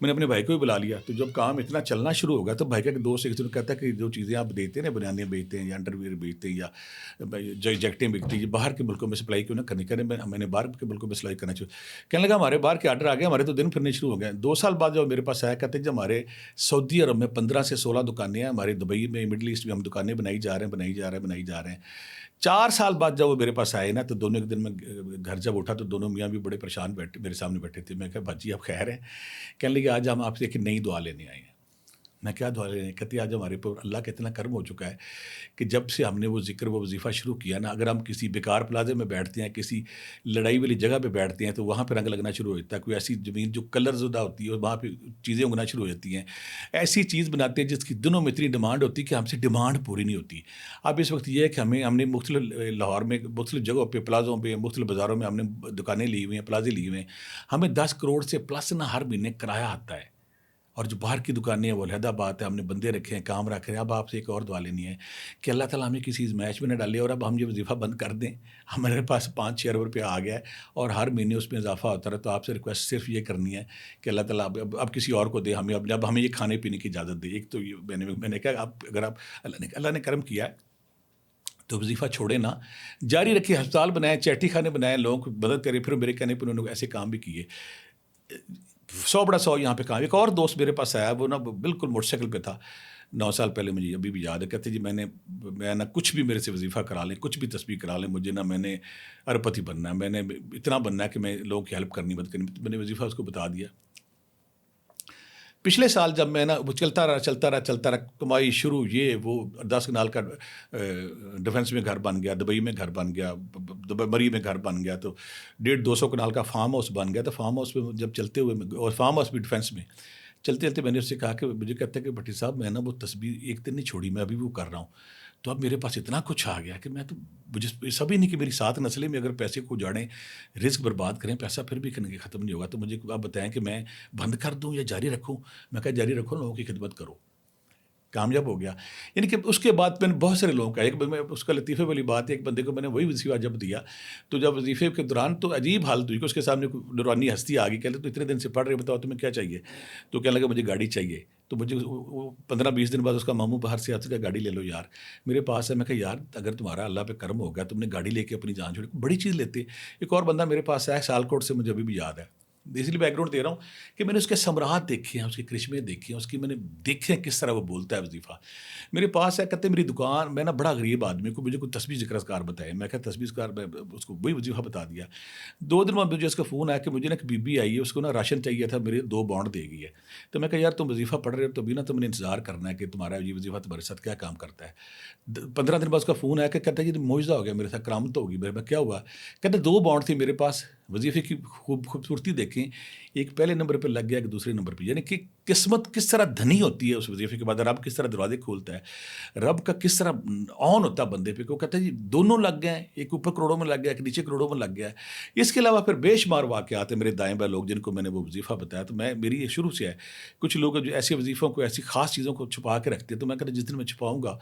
میں نے اپنے بھائی کو بھی بلا لیا. تو جب کام اتنا چلنا شروع ہوگا تو بھائی کا ایک دوست ایک دن کہتا ہے کہ جو چیزیں آپ دیتے ہیں نا، بنیادیں بیچتے ہیں یا انڈر ویئر بیچتے ہیں یا جو جیکٹیں بیچتے ہیں، یہ باہر کے ملکوں میں سپلائی کیوں نہ کرنی کریں. میں نے باہر کے ملکوں میں سپلائی کرنا چاہیے. کہنے لگا ہمارے باہر کے آرڈر آ گئے، ہمارے تو دن پھرنے شروع ہو گئے. 2 سال بعد جب میرے پاس آیا، کہتے ہیں جب ہمارے سعودی عرب میں 15 سے 16 دکانیں ہیں، ہمارے دبئی میں، مڈل ایسٹ میں ہم دکانیں بنائی جا رہے ہیں. 4 سال بعد جب وہ میرے پاس آئے نا، تو دونوں ایک دن میں گھر جب اٹھا تو دونوں میاں بھی بڑے پریشان بیٹھے میرے سامنے بیٹھے تھے. میں کہا باجی آپ خیر ہیں؟ کہنے لگے آج ہم آپ سے ایک نئی دعا لینے آئے ہیں. میں کیا دعا لینے؟ کہتے آج ہمارے پر اللہ کا اتنا کرم ہو چکا ہے کہ جب سے ہم نے وہ ذکر وہ وظیفہ شروع کیا نا، اگر ہم کسی بیکار پلازے میں بیٹھتے ہیں، کسی لڑائی والی جگہ پہ بیٹھتے ہیں، تو وہاں پہ رنگ لگنا شروع ہو جاتا ہے. کوئی ایسی زمین جو کلر زدہ ہوتی ہے وہاں پہ چیزیں اگنا شروع ہو جاتی ہیں. ایسی چیز بناتے ہیں جس کی دنوں میں اتنی ڈیمانڈ ہوتی ہے کہ ہم سے ڈیمانڈ پوری نہیں ہوتی. اب اس وقت یہ ہے کہ ہم نے مختلف لاہور میں مختلف جگہوں پہ پلازوں پہ مختلف بازاروں میں ہم نے دکانیں لی ہوئی ہیں، پلازے لیے ہوئے ہیں. ہمیں 10 کروڑ سے پلس نہ ہر مہینے کرایہ آتا ہے. اور جو باہر کی دکانیں ہیں وہ علیحدہ بات ہے. ہم نے بندے رکھے ہیں، کام رکھے ہیں. اب آپ سے ایک اور دعا لینی ہے کہ اللہ تعالیٰ ہمیں کسی میچ میں نہ ڈالے اور اب ہم یہ وظیفہ بند کر دیں. ہمارے پاس 5-6 ارب روپیہ آ گیا ہے اور ہر مہینے اس میں اضافہ ہوتا رہا. تو آپ سے ریکویسٹ صرف یہ کرنی ہے کہ اللہ تعالیٰ اب کسی اور کو دے، اب ہمیں یہ کھانے پینے کی اجازت دے. ایک تو یہ میں نے کہا اگر آپ اللہ نے کرم کیا ہے تو وظیفہ چھوڑے نا، جاری رکھے. ہسپتال بنائے، چیٹی خانے بنائے، لوگوں کو مدد کرے. پھر میرے کہنے پہ انہوں نے ایسے کام بھی کیے. 100 بڑا 100 یہاں پہ کام. ایک اور دوست میرے پاس آیا، وہ نا بالکل موٹر سائیکل پہ تھا. 9 سال پہلے، مجھے ابھی بھی یاد ہے. کہتے جی میں نا کچھ بھی میرے سے وظیفہ کرا لیں، کچھ بھی تسبیح کرا لیں، مجھے نا میں نے ارپتی بننا ہے، میں نے اتنا بننا ہے کہ میں لوگوں کی ہیلپ کرنی مدد کرنی. میں نے وظیفہ اس کو بتا دیا. پچھلے سال جب میں نا وہ چلتا رہا کمائی شروع، یہ وہ 10 کنال کا ڈیفنس میں گھر بن گیا، دبئی میں گھر بن گیا، مری میں گھر بن گیا، تو 150-200 کنال کا فارم ہاؤس بن گیا. تو فارم ہاؤس پہ جب چلتے ہوئے، اور فارم ہاؤس بھی ڈیفنس میں چلتے میں نے اس سے کہا کہ مجھے کہتا ہے کہ بھٹی صاحب میں نا وہ تسبیح ایک دن نہیں چھوڑی، میں ابھی وہ کر رہا ہوں. تو اب میرے پاس اتنا کچھ آ گیا کہ میں تو مجھے سبھی نہیں کہ میری 7 نسلیں میں اگر پیسے کو جاڑیں، رزق برباد کریں، پیسہ پھر بھی کرنے کے ختم نہیں ہوگا. تو مجھے آپ بتائیں کہ میں بند کر دوں یا جاری رکھوں؟ میں کہا جاری رکھو، لوگوں کی خدمت کرو. کامیاب ہو گیا. یعنی کہ اس کے بعد میں نے بہت سارے لوگوں کا، ایک میں اس کا لطیفے والی بات ہے، ایک بندے کو میں نے وہی وظیفہ جب دیا تو جب وظیفے کے دوران تو عجیب حالت ہوئی کہ اس کے سامنے کوئی نورانی ہستی آ گئی. کہتے تو اتنے دن سے پڑھ رہے، بتاؤ تمہیں کیا چاہیے؟ تو کہنے لگا مجھے گاڑی چاہیے. تو مجھے 15-20 دن بعد اس کا ماموں باہر سے آتے کہ گاڑی لے لو یار میرے پاس ہے. میں کہا یار اگر تمہارا اللہ پہ کرم ہوگا، تم نے گاڑی لے کے اپنی جان چھوڑی، بڑی چیز لیتے. ایک اور بندہ میرے پاس آیا سیالکوٹ سے، مجھے ابھی بھی یاد ہے. اس لیے بیک گراؤنڈ دے رہا ہوں کہ میں نے اس کے ثمرات دیکھے ہیں، اس کے کرشمے دیکھے ہیں، اس کی میں نے دیکھے ہیں کس طرح وہ بولتا ہے وظیفہ. میرے پاس ہے، کہتے میری دکان، میں نا بڑا غریب آدمی کو، مجھے کوئی تسبیح ذکر اذکار بتائے. میں کہا تسبیح اذکار، میں اس کو وہی وظیفہ بتا دیا. 2 دن بعد مجھے اس کا فون آیا کہ مجھے نا ایک بی بی آئی ہے، اس کو نا راشن چاہیے تھا، میرے 2 بانڈ دے گئی ہے. تو میں کہا یار تم وظیفہ پڑھ رہے ہو تو بھی نا تم نے انتظار کرنا ہے کہ تمہارا یہ وظیفہ تمہارے ساتھ کیا کام کرتا ہے. 15 دن بعد اس کا فون آیا کہ کہتا ہے یہ معجزہ ہو گیا میرے ساتھ، کرامت ہوگی. میں کیا ہوا؟ کہتے 2 بانڈ تھی میرے پاس. وظیفے کی خوبصورتی دیکھیں، ایک پہلے نمبر پہ لگ گیا، ایک دوسرے نمبر پہ. یعنی کہ قسمت کس طرح دھنی ہوتی ہے اس وظیفے کے بعد. رب کس طرح دروازے کھولتا ہے، رب کا کس طرح آن ہوتا ہے بندے پہ. کو کہتا ہے جی دونوں لگ گئے ہیں، ایک اوپر کروڑوں میں لگ گیا، ایک نیچے کروڑوں میں لگ گیا ہے. اس کے علاوہ پھر بے شمار واقعات ہیں میرے دائیں بائیں لوگ جن کو میں نے وہ وظیفہ بتایا. تو میری یہ شروع سے ہے. کچھ لوگ جو ایسے وظیفوں کو، ایسی خاص چیزوں کو چھپا کے رکھتے ہیں، تو میں کہتا جس دن میں چھپاؤں گا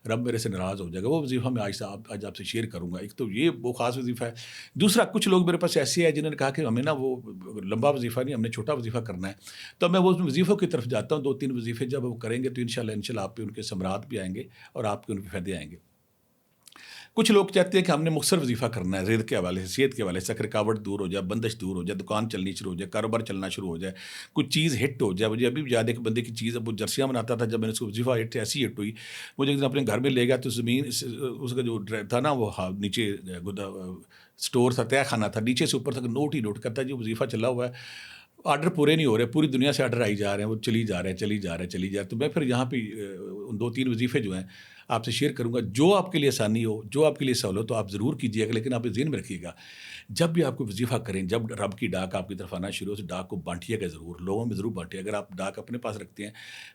رب میرے سے ناراض ہو جائے گا. وہ وظیفہ میں آج آپ سے شیئر کروں گا. ایک تو یہ وہ خاص وظیفہ ہے. دوسرا، کچھ لوگ میرے پاس ایسے ہیں جنہوں نے کہا کہ ہمیں نا وہ لمبا وظیفہ نہیں، ہم نے چھوٹا وظیفہ کرنا ہے. تو میں وہ وظیفوں کی طرف جاتا ہوں. 2-3 وظیفے جب وہ کریں گے تو انشاءاللہ آپ پہ ان کے ثمرات بھی آئیں گے اور آپ کے ان پہ فائدے آئیں گے. کچھ لوگ چاہتے ہیں کہ ہم نے مختصر وظیفہ کرنا ہے، رزق کے حوالے سے، صحت کے حوالے سے، رکاوٹ دور ہو جائے، بندش دور ہو جائے، دکان چلنی شروع ہو جائے، کاروبار چلنا شروع ہو جائے، کچھ چیز ہٹ ہو جائے. مجھے ابھی بھی یاد ہے کہ بندے کی چیز، اب وہ جرسیاں بناتا تھا، جب میں نے اس کو وظیفہ ہٹ ایسی ہٹ ہوئی، مجھے ایک دن اپنے گھر میں لے گیا تو زمین اس کا جو تھا نا وہ نیچے اسٹور تھا، تہہ خانہ تھا، نیچے سے اوپر تک نوٹ ہی نوٹ کرتا ہے. جو وظیفہ چلا ہوا ہے، آرڈر پورے نہیں ہو رہے، پوری دنیا سے آرڈر آئی جا رہے ہیں، وہ چلی جا رہے ہیں. تو میں پھر یہاں پہ 2-3 وظیفے جو ہیں آپ سے شیئر کروں گا. جو آپ کے لیے آسانی ہو، جو آپ کے لیے سہولت ہو، آپ ضرور کیجیے گا. لیکن آپ ذہن میں رکھیے گا، جب بھی آپ کو وظیفہ کریں، جب رب کی ڈاک آپ کی طرف آنا شروع ہو، تو ڈاک کو بانٹیے گا ضرور، لوگوں میں ضرور بانٹیے. اگر آپ ڈاک اپنے پاس رکھتے ہیں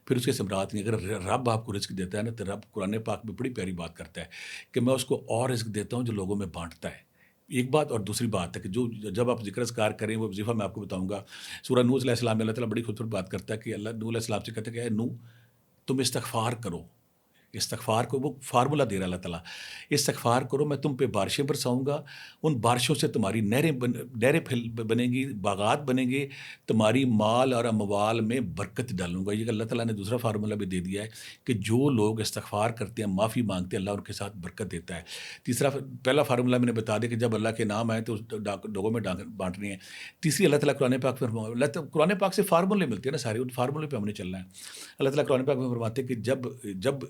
پھر اس کے ثمرات نہیں. اگر رب آپ کو رزق دیتا ہے نا، تو رب قرآن پاک میں بڑی پیاری بات کرتا ہے کہ میں اس کو اور رزق دیتا ہوں جو لوگوں میں بانٹتا ہے. ایک بات. اور دوسری بات ہے کہ جب آپ ذکر اذکار کریں، وہ وظیفہ میں آپ کو بتاؤں گا. سورہ نوح علیہ السلام میں اللہ تعالیٰ بڑی خوبصورت بات کرتا ہے کہ اللہ نوح علیہ السلام سے کہتا ہے کہ اے نوح تم استغفار کرو. استغفار کو وہ فارمولہ دے رہا اللہ تعالیٰ، استغفار کرو میں تم پہ بارشیں برساؤں گا، ان بارشوں سے تمہاری نہریں بنیں گی، باغات بنیں گے، تمہاری مال اور اموال میں برکت ڈالوں گا۔ یہ اللہ تعالیٰ نے دوسرا فارمولہ بھی دے دیا ہے کہ جو لوگ استغفار کرتے ہیں، معافی مانگتے ہیں، اللہ ان کے ساتھ برکت دیتا ہے۔ تیسرا، پہلا فارمولہ میں نے بتا دیا کہ جب اللہ کے نام آئے تو لوگوں میں بانٹنے ہیں۔ تیسری، اللہ تعالیٰ قرآن پاک میں اللہ تعالیٰ قرآن پاک سے فارمولے ملتے ہیں نا سارے، ان فارمولے پہ ہم نے چلنا ہے۔ اللہ تعالیٰ قرآن پاک میں فرماتے ہیں کہ جب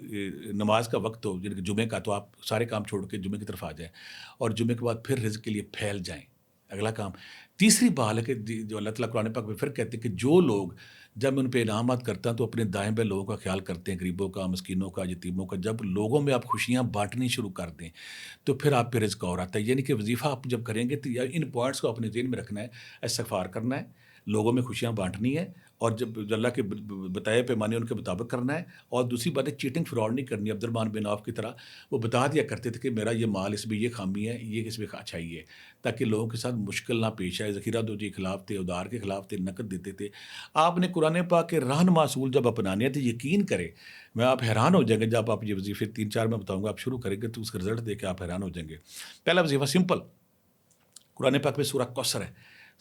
نماز کا وقت ہو، یعنی کہ جمعے کا، تو آپ سارے کام چھوڑ کے جمعے کی طرف آ جائیں، اور جمعے کے بعد پھر رزق کے لیے پھیل جائیں، اگلا کام۔ تیسری بات ہے کہ جو اللہ تعالیٰ قرآن پاک میں پھر کہتے ہیں کہ جو لوگ جب میں ان پہ انعامات کرتا ہوں تو اپنے دائیں بائیں لوگوں کا خیال کرتے ہیں، غریبوں کا، مسکینوں کا، یتیموں کا، جب لوگوں میں آپ خوشیاں بانٹنی شروع کر دیں تو پھر آپ پہ رزق اور آتا ہے۔ یعنی کہ وظیفہ آپ جب کریں گے تو ان پوائنٹس کو اپنے ذہن میں رکھنا ہے، استغفار کرنا ہے، لوگوں میں خوشیاں بانٹنی ہے، اور جب اللہ کے بتائے پیمانے ان کے مطابق کرنا ہے، اور دوسری بات ہے چیٹنگ فراڈ نہیں کرنی۔ عبد الرحمن بن عوف کی طرح وہ بتا دیا کرتے تھے کہ میرا یہ مال، اس میں یہ خامی ہے، یہ اس میں اچھائی ہے، تاکہ لوگوں کے ساتھ مشکل نہ پیش آئے۔ ذخیرہ دوجی کے خلاف تھے، ادار کے خلاف تھے، نقد دیتے تھے۔ آپ نے قرآن پاک کے رہنما اصول جب اپنانے ہیں تو یقین کریں، میں آپ حیران ہو جائیں گے جب آپ یہ وظیفے 3-4 میں بتاؤں گا، آپ شروع کریں گے تو اس کا رزلٹ دیکھ کے آپ حیران ہو جائیں گے۔ پہلا وظیفہ سمپل، قرآن پاک میں سورہ کوثر ہے۔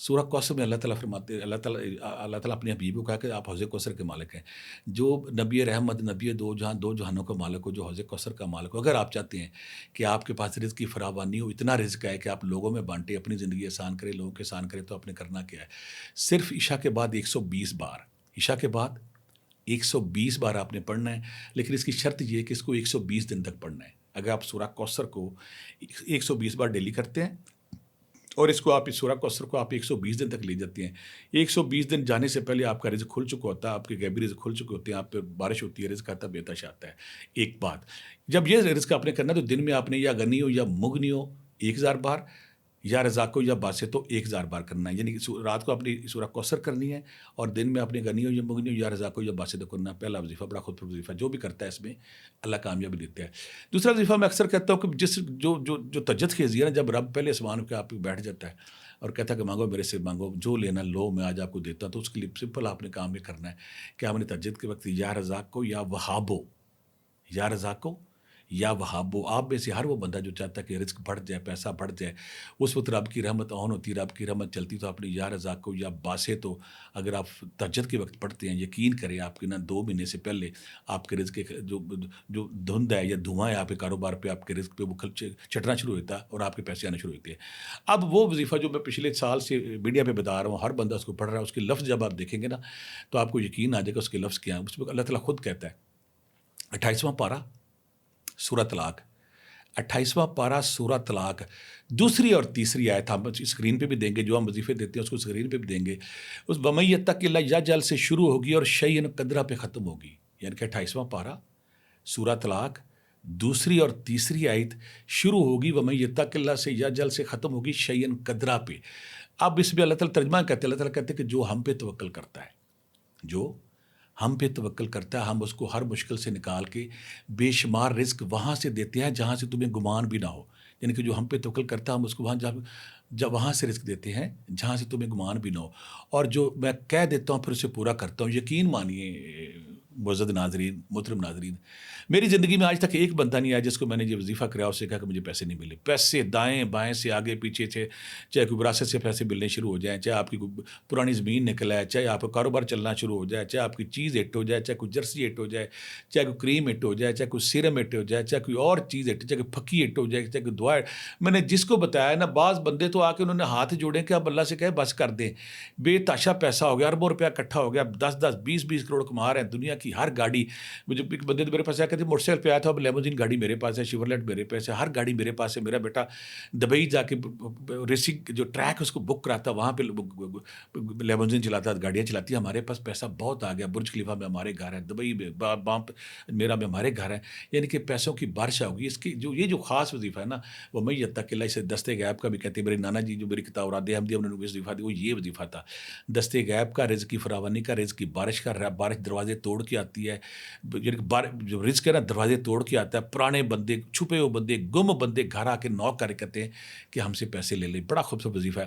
سورہ کوثر میں اللہ تعالیٰ فرماتے ہیں، اللہ تعالیٰ اپنے حبیب کو کہا کہ آپ حوض کوثر کے مالک ہیں۔ جو نبی رحمت، نبی دو جہانوں کا مالک ہو، جو حوض کوثر کا مالک ہو، اگر آپ چاہتے ہیں کہ آپ کے پاس رزق کی فراوانی ہو، اتنا رزق ہے کہ آپ لوگوں میں بانٹیں، اپنی زندگی آسان کریں، لوگوں کے آسان کریں، تو آپ نے کرنا کیا ہے؟ صرف عشاء کے بعد 120 بار، عشاء کے بعد 120 بار آپ نے پڑھنا ہے، لیکن اس کی شرط یہ ہے کہ اس کو 120 دن تک پڑھنا ہے۔ اگر آپ سورہ کوثر کو 120 بار ڈیلی کرتے ہیں، اور اس کو آپ اس سورہ کوثر کو آپ 120 دن تک لے جاتے ہیں، 120 دن جانے سے پہلے آپ کا رزق کھل چکا ہوتا ہے، آپ کے غیبی رزق کھل چکے ہوتے ہیں، آپ پہ بارش ہوتی ہے، رزق آتا ہے، بےتش آتا ہے۔ ایک بات، جب یہ رزق آپ نے کرنا ہے تو دن میں آپ نے یا غنی ہو یا مغنی ہو 1000 بار، یا رزاق ہو یا باسط ہو 1000 بار کرنا ہے۔ یعنی کہ رات کو اپنی سورہ کوثر کرنی ہے، اور دن میں اپنے غنی ہو یا مغنی ہو یا رزاق ہو یا باسط ہو کرنا ہے۔ پہلا وظیفہ بڑا خود پر وظیفہ، جو بھی کرتا ہے اس میں اللہ کامیابی دیتا ہے۔ دوسرا وظیفہ میں اکثر کہتا ہوں کہ جو تجد خیزی ہے نا، جب رب پہلے آسمان پہ آپ پہ بیٹھ جاتا ہے اور کہتا ہے کہ مانگو میرے سے، مانگو جو لینا لو، میں آج آپ کو دیتا ہوں، تو اس کے لیے سمپل آپ نے کام یہ کرنا ہے کہ آپ نے تجد کے وقت یا رزاق کو یا وہابو، یا رزاق کو یا وہابو، آپ میں سے ہر وہ بندہ جو چاہتا ہے کہ رزق بڑھ جائے، پیسہ بڑھ جائے، اس وقت رب کی رحمت آن ہوتی ہے، رب کی رحمت چلتی، تو آپ نے یا رزاق کو یا باسط ہو، اگر آپ تہجد کے وقت پڑھتے ہیں، یقین کریں آپ کے 2 مہینے سے پہلے آپ کے رزق جو دھند ہے یا دھواں ہے آپ کے کاروبار پہ، آپ کے رزق پہ، وہ چٹنا شروع ہوتا ہے اور آپ کے پیسے آنا شروع ہوتے ہیں۔ اب وہ وظیفہ جو میں پچھلے سال سے میڈیا پہ بتا رہا ہوں، ہر بندہ اس کو پڑھ رہا ہے، اس کے لفظ جب آپ دیکھیں گے نا تو آپ کو یقین آ جائے گا اس کے لفظ کیا ہیں۔ اس میں اللہ تعالیٰ خود کہتا ہے، 28واں پارہ سورہ طلاق، 28واں پارہ سورہ طلاق، دوسری اور تیسری آیت ہم اسکرین پہ بھی دیں گے، جو ہم وظیفے دیتے ہیں اس کو اسکرین پہ بھی دیں گے۔ اس وَمَن یَتَّقِ اللَّهَ یجعل سے شروع ہوگی اور شیئن قدرہ پہ ختم ہوگی، یعنی کہ 28واں پارہ سورہ طلاق دوسری اور تیسری آیت شروع ہوگی وَمَن یَتَّقِ اللَّهَ سے یجعل سے ختم ہوگی شیئن قدرہ پہ۔ اب اس میں اللہ تعالیٰ ترجمہ کہتے ہیں، اللہ تعالیٰ کہتے ہیں کہ جو ہم پہ توکل کرتا ہے، جو ہم پہ توکل کرتا ہے، ہم اس کو ہر مشکل سے نکال کے بے شمار رزق وہاں سے دیتے ہیں جہاں سے تمہیں گمان بھی نہ ہو۔ یعنی کہ جو ہم پہ توکل کرتا ہے، ہم اس کو وہاں سے رزق دیتے ہیں جہاں سے تمہیں گمان بھی نہ ہو، اور جو میں کہہ دیتا ہوں پھر اسے پورا کرتا ہوں۔ یقین مانیے معزز ناظرین، محترم ناظرین، میری زندگی میں آج تک ایک بندہ نہیں آیا جس کو میں نے یہ وظیفہ کرایا اس سے کہا کہ مجھے پیسے نہیں ملے۔ پیسے دائیں بائیں سے، آگے پیچھے سے، چاہے کوئی وراثت سے پیسے ملنے شروع ہو جائیں، چاہے آپ کی کوئی پرانی زمین نکل آئے، چاہے آپ کا کاروبار چلنا شروع ہو جائے، چاہے آپ کی چیز ہٹ ہو جائے، چاہے کوئی جرسی ہٹ ہو جائے، چاہے کوئی کریم ہٹ ہو جائے، چاہے کوئی سیرم ہٹ ہو جائے، چاہے کوئی اور چیز ہٹ، چاہے کوئی پھکی ہٹ ہو جائے، چاہے کوئی دعا، میں نے جس کو بتایا نا، بعض بندے تو آ کے انہوں نے ہاتھ جوڑے کہ اب اللہ سے کہے بس کر دیں، بے تاشا پیسہ ہو گیا، اربوں روپیہ اکٹھا ہو گیا، 10-10 20-20 کروڑ کما رہے ہیں، دنیا کی ہر گاڑی، مجھے ایک بندے میرے پاس آیا کہتے موٹر سائیکل پہ آیا تھا، اب لیموزین گاڑی میرے پاس ہے، شیورلیٹ میرے پاس ہے، ہر گاڑی میرے پاس ہے، میرا بیٹا دبئی جا کے ریسنگ جو ٹریک ہے اس کو بک کراتا، وہاں پہ لیموزین چلاتا، گاڑیاں چلاتی ہے، ہمارے پاس پیسہ بہت آ گیا، برج خلیفہ میں ہمارے گھر ہے، دبئی میں بام میرا میں ہمارے گھر ہے، یعنی کہ پیسوں کی بارش ہوگی۔ اس کی یہ خاص وظیفہ ہے نا، وہ میں یتق اللہ، اسے دستے غیب کا بھی کہتے ہیں، میرے نانا جی جو میری کتاب اوراد احمدیہ انہوں نے وظیفہ دی، وہ یہ وظیفہ تھا، دستے غیب کا، رزق کی فراوانی کا، رزق کی بارش کا، بارش دروازے توڑ کے آتی ہے، یعنی کہ جو رزق ہے نا دروازے توڑ کے آتا ہے، پرانے بندے، چھپے ہوئے بندے، گم بندے گھر آ کے نوک کر کہتے ہیں کہ ہم سے پیسے لے لیں۔ بڑا خوبصورت وظیفہ ہے۔